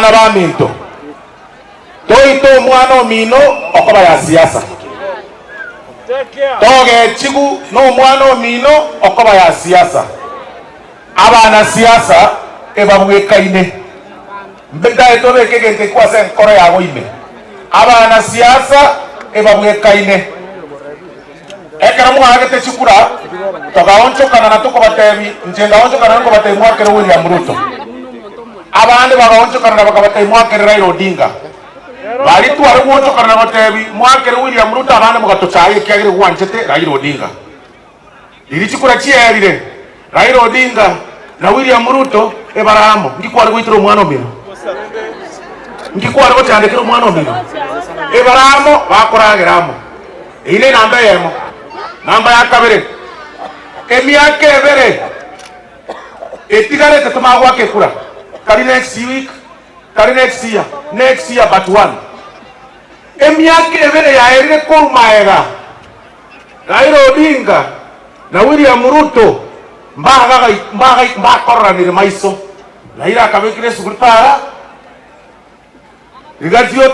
abana ba minto toito mwana omino okoba ya siasa toge chigu no mwana omino okoba ya siasa abana siasa ebabwekaine mbega etobe kegente kwase nkoro yago ime abana siasa ebabwekaine ekera muhagete chikura togaonchokana na tuko batebi njengaonchokana ngo batebi mwakere William Ruto abande bagaonchokana na bakabatebi mwakere Raila Odinga bali twari guonchokana na batebi mwakere William Ruto abande mugatochaye kyagire gwanchete Raila Odinga iri chikura chiyerire Raila Odinga na William Ruto ebaramo ndikwari gwitira omwana omino ndikwari gochandikira omwana omino ebaramo bakoragiramo ine namba yemo namba ya kabiri emyaka ebere etigarete tumagwake kura kari next week kari next year but one emyaka ebere yaerire kurumaega Raila Odinga na William Ruto mbakoranire maiso Raila akabekire sugurutara rigazio